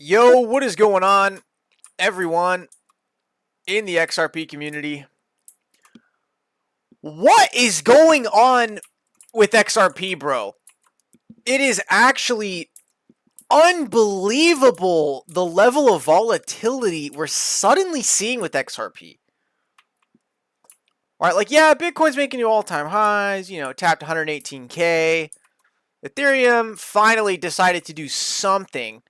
Yo, what is going on, everyone in the XRP community? What is going on with XRP, bro? It is actually unbelievable the level of volatility we're suddenly seeing with XRP. All right, like, yeah, Bitcoin's making new all-time highs, tapped 118K. Ethereum finally decided to do something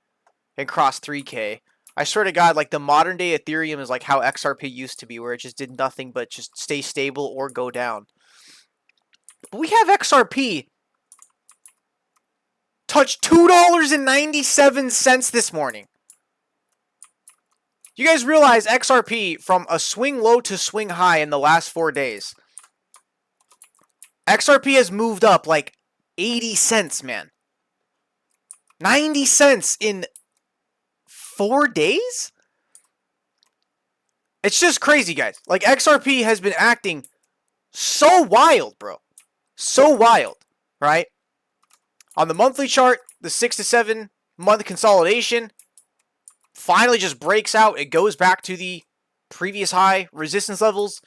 and cross 3K. I swear to God, like, the modern day Ethereum is like how XRP used to be, where it just did nothing but just stay stable or go down. But we have XRP touch $2.97 this morning. You guys realize XRP from a swing low to swing high in the last 4 days, XRP has moved up like 80 cents, man. 90 cents in 4 days? It's just crazy, guys. Like, XRP has been acting so wild, bro. So wild, right? On the monthly chart, the 6 to 7 month consolidation finally just breaks out. It goes back to the previous high resistance levels.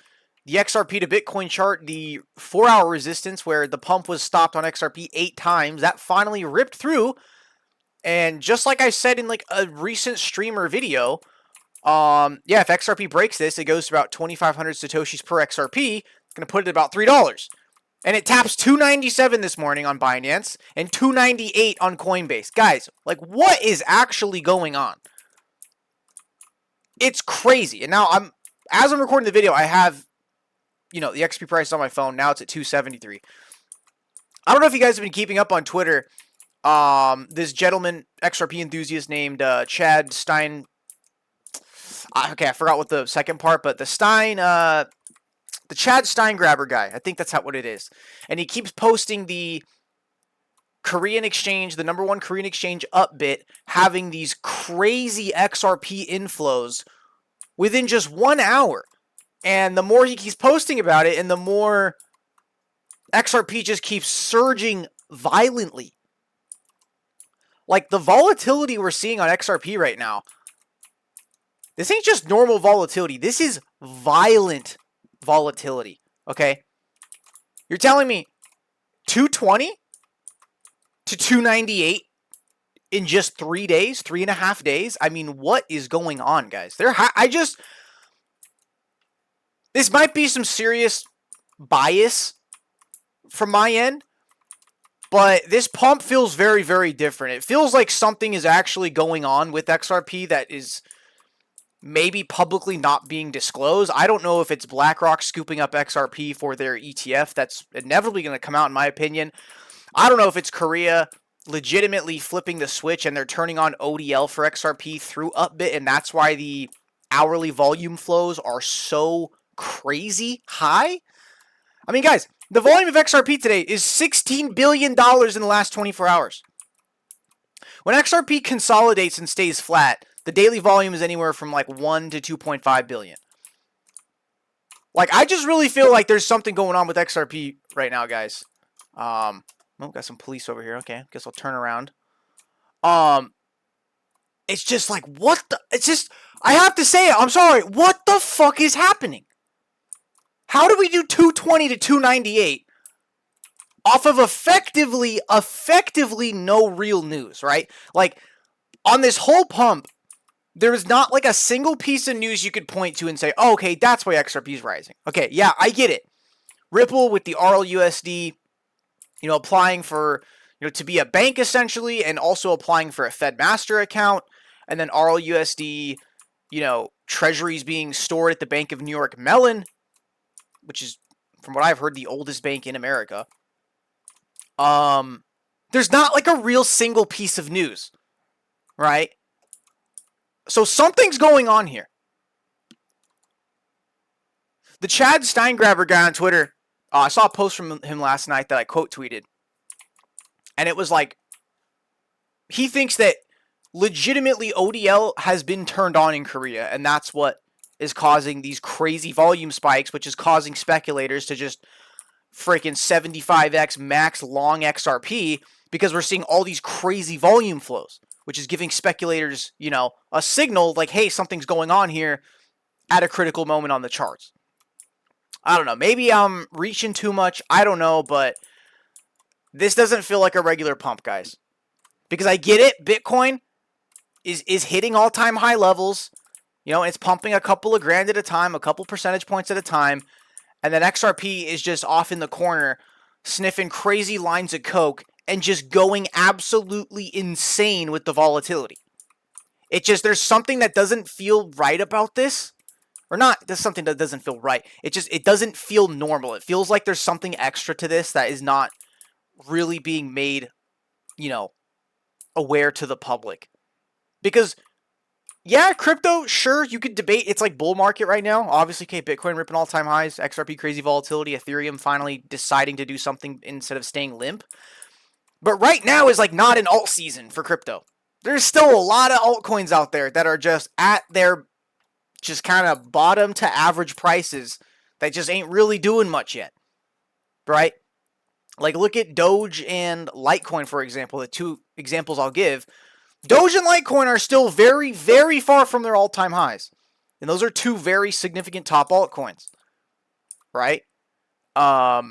The XRP to Bitcoin chart, the 4-hour resistance where the pump was stopped on XRP 8 times, that finally ripped through. And just like I said in like a recent streamer video, if XRP breaks this, it goes to about 2,500 Satoshis per XRP. It's going to put it at about $3. And it taps 297 this morning on Binance and 298 on Coinbase. Guys, like, what is actually going on? It's crazy. And now as I'm recording the video, I have, the XRP price on my phone. Now it's at 273. I don't know if you guys have been keeping up on Twitter. This gentleman, XRP enthusiast named Chad Stein. Okay, I forgot what the second part, but the Chad Stein grabber guy. I think that's what it is. And he keeps posting the Korean exchange, the #1 Korean exchange Upbit, having these crazy XRP inflows within just 1 hour. And the more he keeps posting about it, and the more XRP just keeps surging violently. Like, the volatility we're seeing on XRP right now, this ain't just normal volatility. This is violent volatility, okay? You're telling me 220 to 298 in just 3 days, 3.5 days? I mean, what is going on, guys? This might be some serious bias from my end, but this pump feels very, very different. It feels like something is actually going on with XRP that is maybe publicly not being disclosed. I don't know if it's BlackRock scooping up XRP for their ETF. That's inevitably going to come out, in my opinion. I don't know if it's Korea legitimately flipping the switch and they're turning on ODL for XRP through Upbit, and that's why the hourly volume flows are so crazy high. I mean, guys, the volume of XRP today is $16 billion in the last 24 hours. When XRP consolidates and stays flat, the daily volume is anywhere from like 1 to 2.5 billion. Like, I just really feel like there's something going on with XRP right now, guys. Oh, got some police over here. Okay, guess I'll turn around. It's just like, what the? It's just, I have to say it. I'm sorry. What the fuck is happening? How do we do 220 to 298 off of effectively no real news, right? Like, on this whole pump, there is not like a single piece of news you could point to and say, oh, okay, that's why XRP is rising. Okay, yeah, I get it. Ripple with the RLUSD, applying for, to be a bank essentially, and also applying for a Fed Master account, and then RLUSD, treasuries being stored at the Bank of New York Mellon, which is, from what I've heard, the oldest bank in America. There's not like a real single piece of news, right? So something's going on here. The Chad Steingraber guy on Twitter, I saw a post from him last night that I quote tweeted. And it was like, he thinks that legitimately ODL has been turned on in Korea, and that's what is causing these crazy volume spikes, which is causing speculators to just freaking 75x max long XRP, because we're seeing all these crazy volume flows. which is giving speculators, a signal like, hey, something's going on here at a critical moment on the charts. I don't know. Maybe I'm reaching too much. I don't know, but this doesn't feel like a regular pump, guys. Because I get it. Bitcoin is hitting all-time high levels. It's pumping a couple of grand at a time, a couple percentage points at a time. And then XRP is just off in the corner, sniffing crazy lines of coke and just going absolutely insane with the volatility. There's something that doesn't feel right about this. Or not, there's something that doesn't feel right. It doesn't feel normal. It feels like there's something extra to this that is not really being made, aware to the public. Because, yeah, crypto, sure, you could debate. It's like bull market right now. Obviously, okay, Bitcoin ripping all-time highs, XRP crazy volatility, Ethereum finally deciding to do something instead of staying limp. But right now is like not an alt season for crypto. There's still a lot of altcoins out there that are just at their just kind of bottom to average prices that just ain't really doing much yet, right? Like, look at Doge and Litecoin, for example, the two examples I'll give. Doge and Litecoin are still very, very far from their all-time highs. And those are two very significant top altcoins, right? I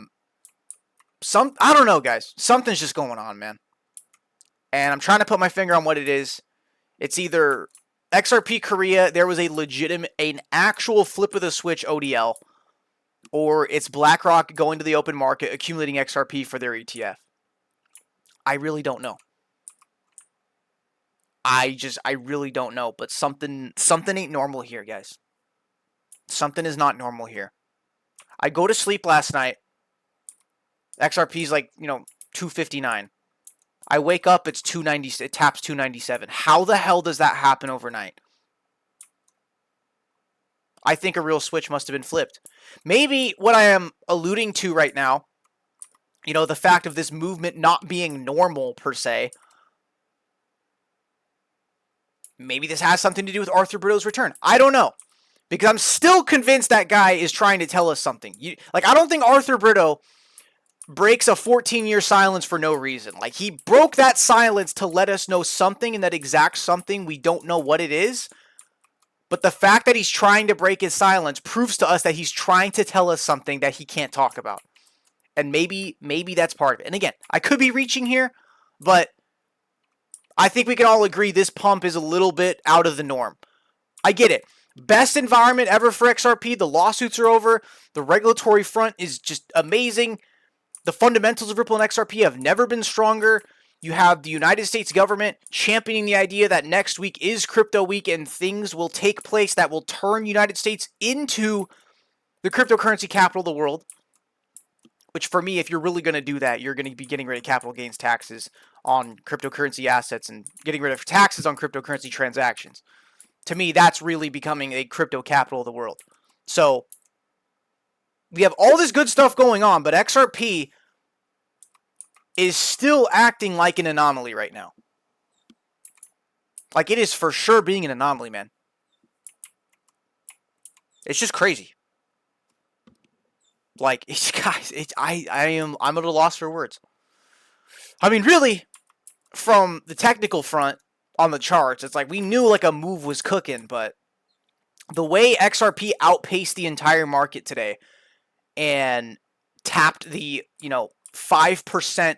don't know, guys. Something's just going on, man. And I'm trying to put my finger on what it is. It's either XRP Korea, there was an actual flip of the switch ODL, or it's BlackRock going to the open market, accumulating XRP for their ETF. I really don't know. I really don't know, but something ain't normal here, guys. Something is not normal here. I go to sleep last night. XRP's like, 259. I wake up, it's 290. It taps 297. How the hell does that happen overnight? I think a real switch must have been flipped. Maybe what I am alluding to right now, the fact of this movement not being normal per se, maybe this has something to do with Arthur Brito's return. I don't know. Because I'm still convinced that guy is trying to tell us something. I don't think Arthur Brito breaks a 14-year silence for no reason. Like, he broke that silence to let us know something, and that exact something, we don't know what it is. But the fact that he's trying to break his silence proves to us that he's trying to tell us something that he can't talk about. And maybe that's part of it. And again, I could be reaching here, but I think we can all agree this pump is a little bit out of the norm. I get it. Best environment ever for XRP. The lawsuits are over. The regulatory front is just amazing. The fundamentals of Ripple and XRP have never been stronger. You have the United States government championing the idea that next week is crypto week and things will take place that will turn United States into the cryptocurrency capital of the world. Which for me, if you're really going to do that, you're going to be getting rid of capital gains taxes on cryptocurrency assets and getting rid of taxes on cryptocurrency transactions. To me, that's really becoming a crypto capital of the world. So, we have all this good stuff going on, but XRP is still acting like an anomaly right now. Like, it is for sure being an anomaly, man. It's just crazy. Like, guys, I'm at a loss for words. I mean, really, from the technical front on the charts, it's like we knew like a move was cooking, but the way XRP outpaced the entire market today and tapped the, 5%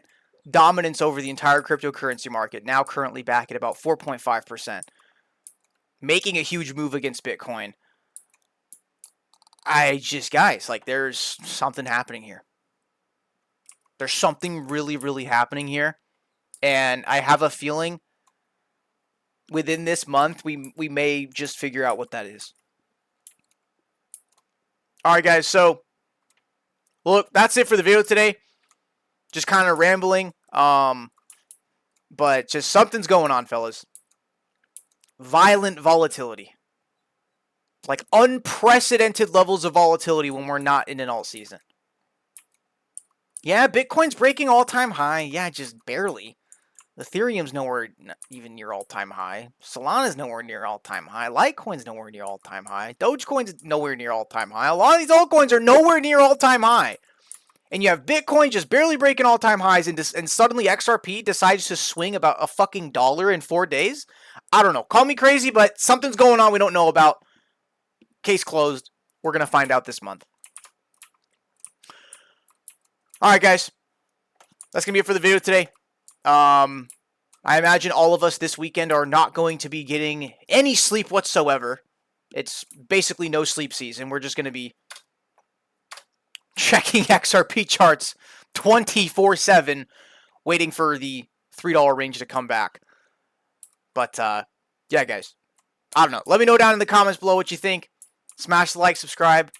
dominance over the entire cryptocurrency market, now currently back at about 4.5%, making a huge move against Bitcoin. Guys, like, there's something happening here. There's something really, really happening here. And I have a feeling within this month, we may just figure out what that is. All right, guys. So, look, that's it for the video today. Just kind of rambling. But just something's going on, fellas. Violent volatility. Like unprecedented levels of volatility when we're not in an alt season. Yeah, Bitcoin's breaking all-time high. Yeah, just barely. Ethereum's nowhere even near all-time high. Solana's nowhere near all-time high. Litecoin's nowhere near all-time high. Dogecoin's nowhere near all-time high. A lot of these altcoins are nowhere near all-time high. and you have Bitcoin just barely breaking all-time highs, and suddenly XRP decides to swing about a fucking dollar in 4 days. I don't know. Call me crazy, but something's going on we don't know about. Case closed. We're going to find out this month. All right, guys. That's going to be it for the video today. I imagine all of us this weekend are not going to be getting any sleep whatsoever. It's basically no sleep season. We're just going to be checking XRP charts 24/7, waiting for the $3 range to come back. But, yeah, guys. I don't know. Let me know down in the comments below what you think. Smash the like, subscribe,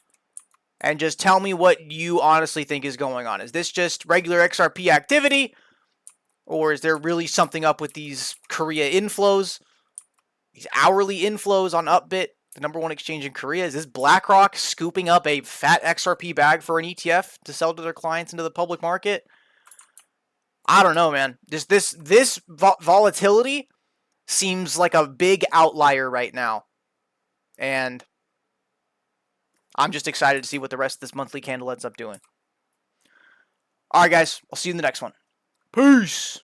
and just tell me what you honestly think is going on. Is this just regular XRP activity, or is there really something up with these Korea inflows, these hourly inflows on Upbit, the #1 exchange in Korea? Is this BlackRock scooping up a fat XRP bag for an ETF to sell to their clients into the public market? I don't know, man. This volatility seems like a big outlier right now, and I'm just excited to see what the rest of this monthly candle ends up doing. All right, guys. I'll see you in the next one. Peace.